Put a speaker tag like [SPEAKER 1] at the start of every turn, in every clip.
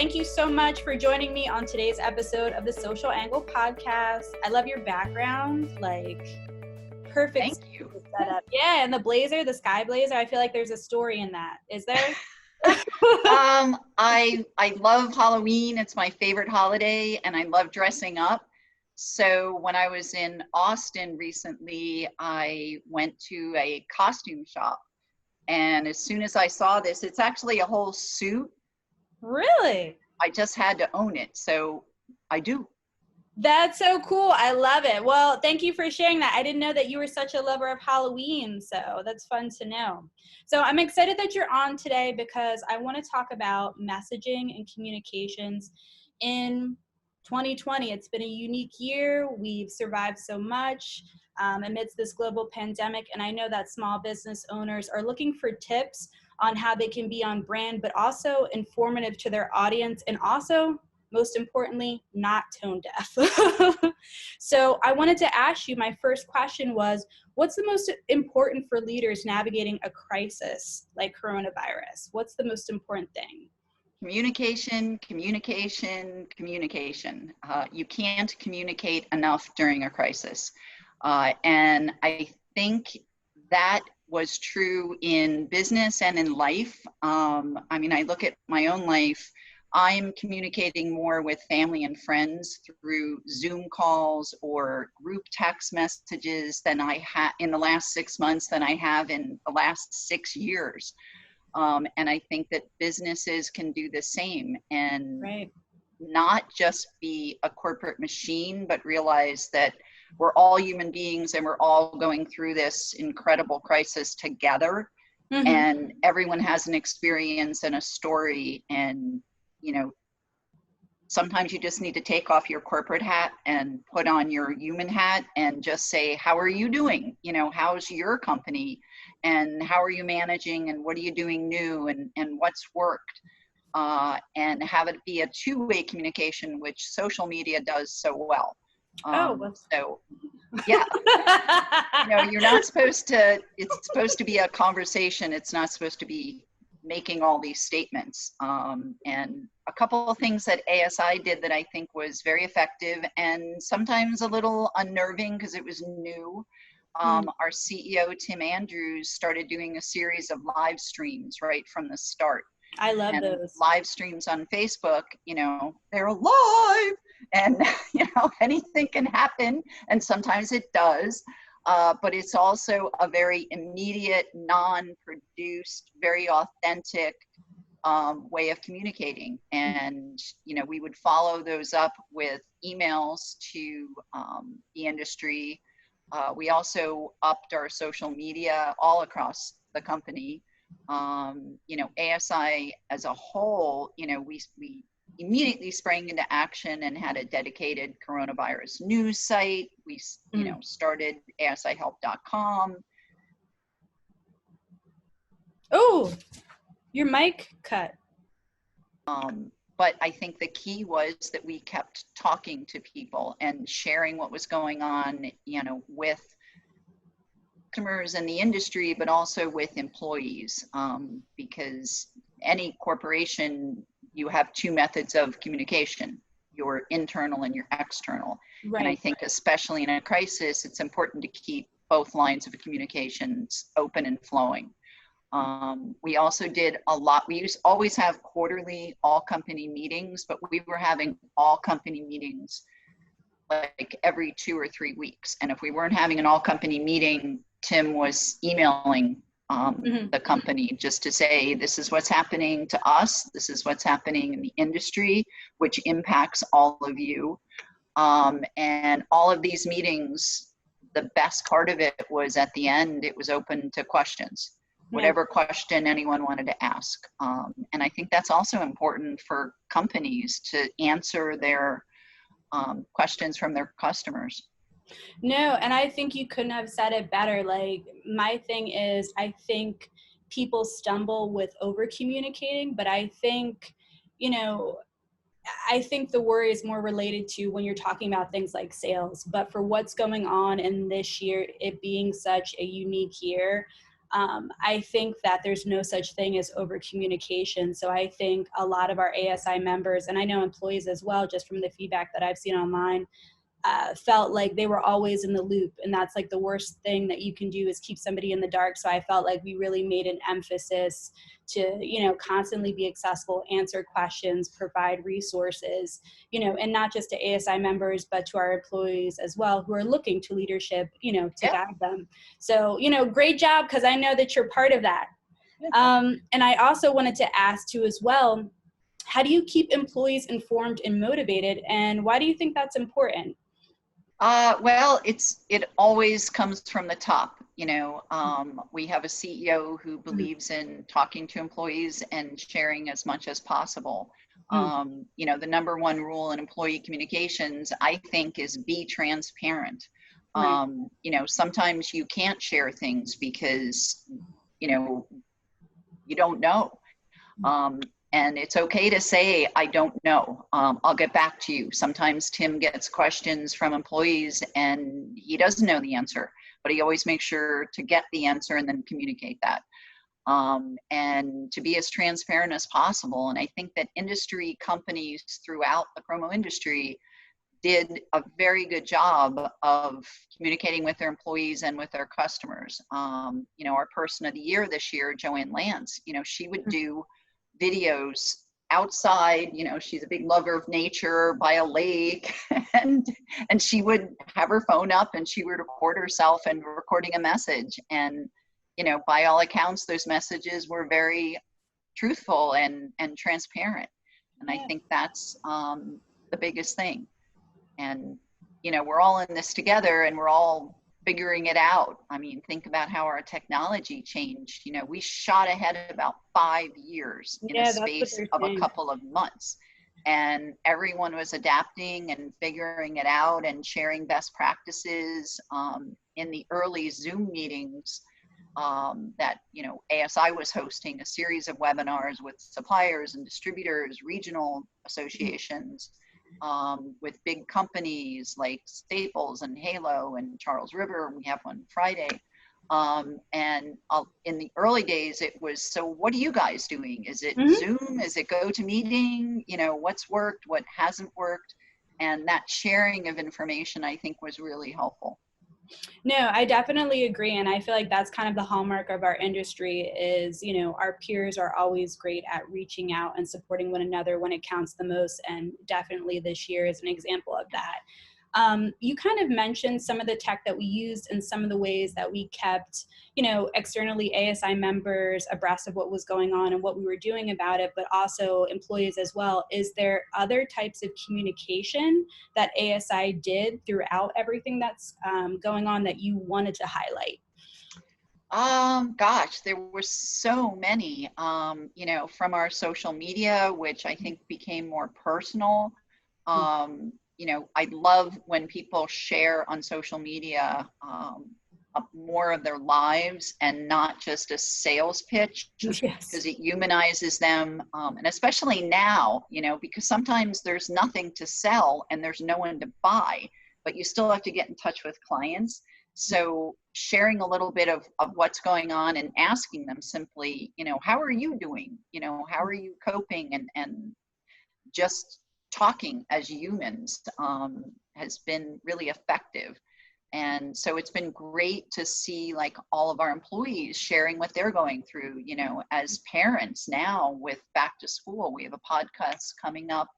[SPEAKER 1] thank you so much for joining me on today's episode of the Social Angle podcast. I love your background, like perfect.
[SPEAKER 2] Thank you.
[SPEAKER 1] Setup. Yeah, and the blazer, the sky blazer, I feel like there's a story in that. Is there?
[SPEAKER 2] I love Halloween. It's my favorite holiday, and I love dressing up. So when I was in Austin recently, I went to a costume shop, and as soon as I saw this, it's actually a whole suit.
[SPEAKER 1] Really?
[SPEAKER 2] I just had to own it, so I do.
[SPEAKER 1] That's so cool. I love it. Well, thank you for sharing that. I didn't know that you were such a lover of Halloween, so that's fun to know. So I'm excited that you're on today because I want to talk about messaging and communications in 2020. It's been a unique year. We've survived so much amidst this global pandemic, and I know that small business owners are looking for tips on how they can be on brand, but also informative to their audience, and also most importantly, not tone deaf. So I wanted to ask you, my first question was, what's the most important for leaders navigating a crisis like coronavirus? What's the most important thing?
[SPEAKER 2] Communication, communication, communication. You can't communicate enough during a crisis. And I think that was true in business and in life. I look at my own life. I'm communicating more with family and friends through Zoom calls or group text messages than I have in the last 6 months than I have in the last 6 years. And I think that businesses can do the same and not just be a corporate machine, but realize that we're all human beings and we're all going through this incredible crisis together. Mm-hmm. And everyone has an experience and a story, and sometimes you just need to take off your corporate hat and put on your human hat and just say, how are you doing? How's your company, and how are you managing, and what are you doing new, and what's worked, and have it be a two-way communication, which social media does so well. So yeah, you're not supposed to, it's supposed to be a conversation. It's not supposed to be making all these statements. And a couple of things that ASI did that I think was very effective and sometimes a little unnerving because it was new. Our CEO, Tim Andrews, started doing a series of live streams right from the start.
[SPEAKER 1] I love those.
[SPEAKER 2] Live streams on Facebook, they're live, and anything can happen, and sometimes it does. But it's also a very immediate, non-produced, very authentic way of communicating. And, we would follow those up with emails to the industry. We also upped our social media all across the company. ASI as a whole, we immediately sprang into action and had a dedicated coronavirus news site. We, started asihelp.com.
[SPEAKER 1] Oh, your mic cut.
[SPEAKER 2] But I think the key was that we kept talking to people and sharing what was going on, with customers in the industry, but also with employees, because any corporation, you have two methods of communication, your internal and your external. Right. And I think especially in a crisis, it's important to keep both lines of communications open and flowing. We also did a lot. We always have quarterly all company meetings, but we were having all company meetings like every 2 or 3 weeks. And if we weren't having an all company meeting, Tim was emailing the company just to say, this is what's happening to us. This is what's happening in the industry, which impacts all of you. And all of these meetings, the best part of it was at the end, it was open to questions, whatever question anyone wanted to ask. And I think that's also important for companies to answer their questions from their customers.
[SPEAKER 1] No, and I think you couldn't have said it better. Like, my thing is, I think people stumble with over communicating, but I think, I think the worry is more related to when you're talking about things like sales. But for what's going on in this year, it being such a unique year, I think that there's no such thing as over communication. So I think a lot of our ASI members, and I know employees as well, just from the feedback that I've seen online, felt like they were always in the loop, and that's like the worst thing that you can do, is keep somebody in the dark. So I felt like we really made an emphasis to, you know, constantly be accessible, answer questions, provide resources, you know, and not just to ASI members, but to our employees as well, who are looking to leadership, you know, to
[SPEAKER 2] Yep.
[SPEAKER 1] guide them. So, you know, great job, because I know that you're part of that. And I also wanted to ask too as well, how do you keep employees informed and motivated, and why do you think that's important?
[SPEAKER 2] Well, it always comes from the top. You know, we have a CEO who believes in talking to employees and sharing as much as possible. You know, the number one rule in employee communications, I think, is be transparent.
[SPEAKER 1] Right.
[SPEAKER 2] You know, sometimes you can't share things because, you know, you don't know. And it's okay to say, I don't know. I'll get back to you. Sometimes Tim gets questions from employees and he doesn't know the answer, but he always makes sure to get the answer and then communicate that. And to be as transparent as possible. And I think that industry companies throughout the promo industry did a very good job of communicating with their employees and with their customers. You know, our person of the year this year, Joanne Lance, you know, she would do videos outside. You know, she's a big lover of nature, by a lake, and she would have her phone up and she would record herself and recording a message. And, you know, by all accounts, those messages were very truthful and transparent. And I think that's the biggest thing. And, you know, we're all in this together and we're all figuring it out. I mean, think about how our technology changed. You know, we shot ahead about 5 years in a space of a couple of months. And everyone was adapting and figuring it out and sharing best practices. In the early Zoom meetings that, you know, ASI was hosting a series of webinars with suppliers and distributors, regional associations, with big companies like Staples and Halo and Charles River. We have one Friday. In the early days, it was, so what are you guys doing? Is it Zoom? Is it GoToMeeting? You know, what's worked, what hasn't worked? And that sharing of information, I think, was really helpful.
[SPEAKER 1] No, I definitely agree. And I feel like that's kind of the hallmark of our industry is, you know, our peers are always great at reaching out and supporting one another when it counts the most. And definitely this year is an example of that. You kind of mentioned some of the tech that we used and some of the ways that we kept, you know, externally ASI members abreast of what was going on and what we were doing about it, but also employees as well. Is there other types of communication that ASI did throughout everything that's going on that you wanted to highlight?
[SPEAKER 2] Gosh, there were so many, you know, from our social media, which I think became more personal. You know, I love when people share on social media more of their lives and not just a sales pitch, because it humanizes them. And especially now, you know, because sometimes there's nothing to sell and there's no one to buy, but you still have to get in touch with clients. So sharing a little bit of what's going on and asking them simply, you know, how are you doing? You know, how are you coping? And just talking as humans has been really effective. And so it's been great to see like all of our employees sharing what they're going through. You know, as parents now with back to school, we have a podcast coming up,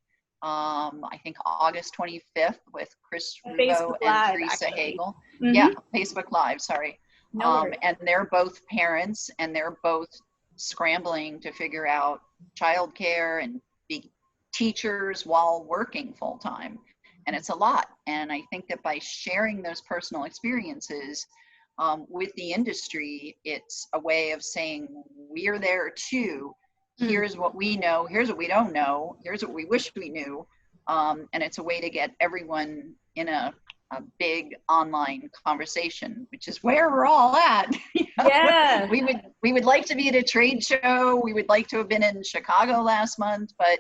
[SPEAKER 2] I think August 25th with Chris Rubo and Teresa Hagel. Yeah, Facebook Live, sorry. And they're both parents and they're both scrambling to figure out childcare and be teachers while working full time. And it's a lot. And I think that by sharing those personal experiences with the industry, it's a way of saying, we're there too. Here's what we know. Here's what we don't know. Here's what we wish we knew. And it's a way to get everyone in a big online conversation, which is where we're all at. You know? Yeah. We would like to be at a trade show. We would like to have been in Chicago last month, but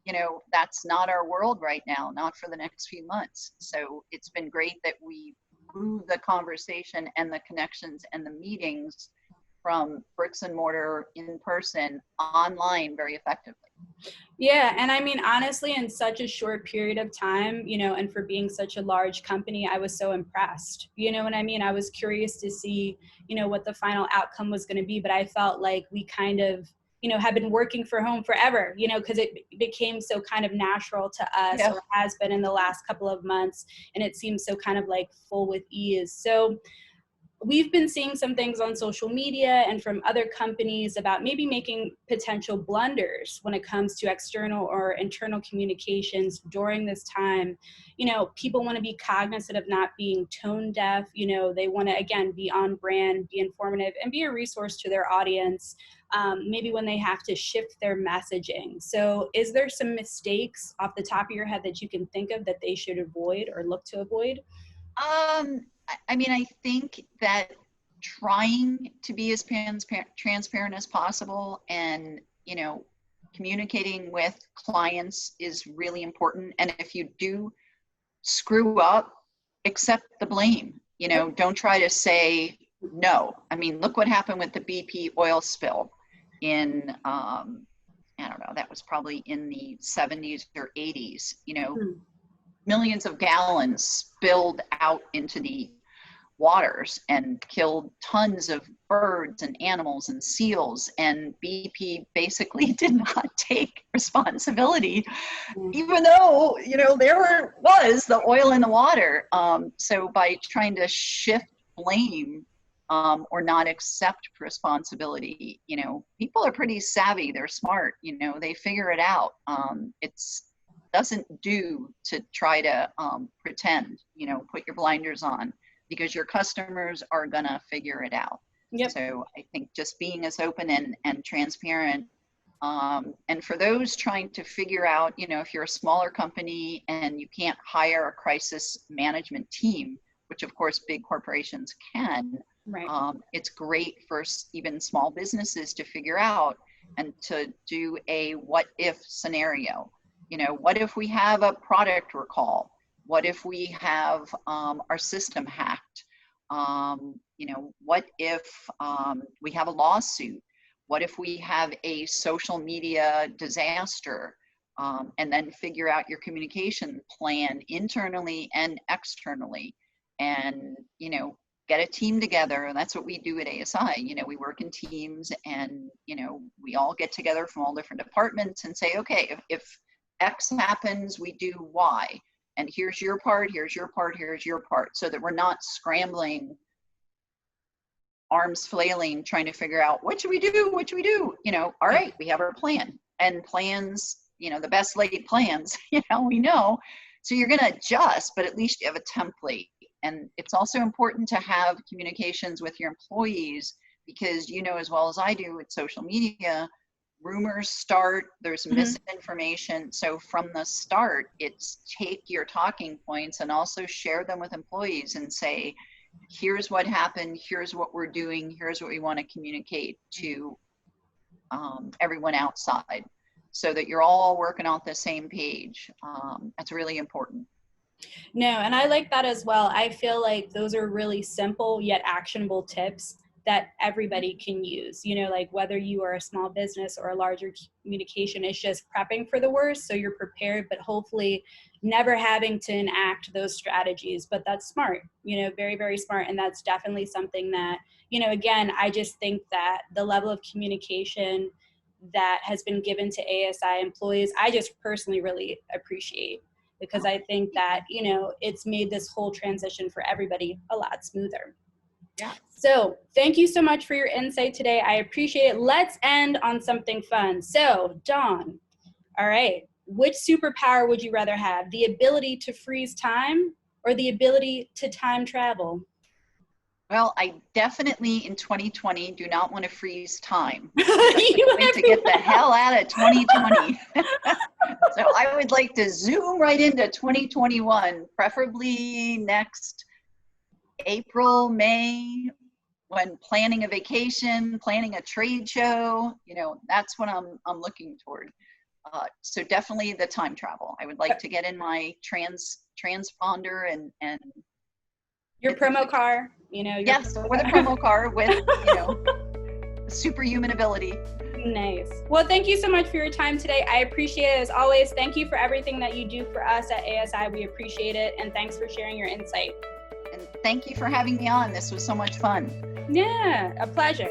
[SPEAKER 2] you know, that's not our world right now, not for the next few months. So it's been great that we grew the conversation and the connections and the meetings from bricks and mortar in person online very effectively.
[SPEAKER 1] Yeah, and I mean, honestly, in such a short period of time, you know, and for being such a large company, I was so impressed. You know what I mean? I was curious to see, you know, what the final outcome was going to be, but I felt like we kind of, you know, have been working for home forever, you know, because it became so kind of natural to us,
[SPEAKER 2] Yeah.
[SPEAKER 1] or has been in the last couple of months, and it seems so kind of like full with ease. So we've been seeing some things on social media and from other companies about maybe making potential blunders when it comes to external or internal communications during this time. You know, people want to be cognizant of not being tone deaf. You know, they want to, again, be on brand, be informative, and be a resource to their audience, maybe when they have to shift their messaging. So is there some mistakes off the top of your head that you can think of that they should avoid or look to avoid?
[SPEAKER 2] I mean, I think that trying to be as transparent as possible, and, you know, communicating with clients is really important. And if you do screw up, accept the blame. You know, don't try to say no. I mean, look what happened with the BP oil spill in, I don't know, that was probably in the 70s or 80s. You know, millions of gallons spilled out into the waters and killed tons of birds and animals and seals, and BP basically did not take responsibility, even though, you know, there was the oil in the water. So by trying to shift blame, or not accept responsibility, you know, people are pretty savvy, they're smart, you know, they figure it out. It's doesn't do to try to pretend, you know, put your blinders on, because your customers are gonna figure it out.
[SPEAKER 1] Yep.
[SPEAKER 2] So I think just being as open and transparent, and for those trying to figure out, you know, if you're a smaller company and you can't hire a crisis management team, which of course big corporations can,
[SPEAKER 1] Right.
[SPEAKER 2] it's great for even small businesses to figure out and to do a what if scenario. You know, what if we have a product recall? What if we have our system hacked? You know, what if we have a lawsuit? What if we have a social media disaster? And then figure out your communication plan internally and externally. And, you know, get a team together. And that's what we do at ASI. You know, we work in teams, and, you know, we all get together from all different departments and say, okay, if X happens, we do Y. And here's your part, here's your part, here's your part, so that we're not scrambling, arms flailing, trying to figure out what should we do, what should we do? You know, all right, we have our plan. And plans, you know, the best laid plans, you know, we know. So you're gonna adjust, but at least you have a template. And it's also important to have communications with your employees, because you know as well as I do with social media, rumors start, there's misinformation. So from the start, it's take your talking points and also share them with employees and say, here's what happened, here's what we're doing, here's what we want to communicate to everyone outside, so that you're all working on the same page. That's really important.
[SPEAKER 1] No, and I like that as well. I feel like those are really simple yet actionable tips that everybody can use. You know, like whether you are a small business or a larger communication, it's just prepping for the worst so you're prepared, but hopefully never having to enact those strategies. But that's smart, you know, very, very smart. And that's definitely something that, you know, again, I just think that the level of communication that has been given to ASI employees, I just personally really appreciate, because I think that, you know, it's made this whole transition for everybody a lot smoother.
[SPEAKER 2] Yeah.
[SPEAKER 1] So thank you so much for your insight today. I appreciate it. Let's end on something fun. So Dawn, all right, which superpower would you rather have? The ability to freeze time or the ability to time travel?
[SPEAKER 2] Well, I definitely in 2020 do not want to freeze time.
[SPEAKER 1] You
[SPEAKER 2] I need to get the hell out of 2020. So I would like to zoom right into 2021, preferably next April, May, when planning a vacation, planning a trade show. You know, that's what I'm looking toward. So definitely the time travel. I would like to get in my transponder and
[SPEAKER 1] your promo car, you know.
[SPEAKER 2] Yes, with a promo car with, you know, superhuman ability.
[SPEAKER 1] Nice. Well, thank you so much for your time today. I appreciate it as always. Thank you for everything that you do for us at ASI. We appreciate it. And thanks for sharing your insight.
[SPEAKER 2] And thank you for having me on. This was so much fun.
[SPEAKER 1] Yeah, a pleasure.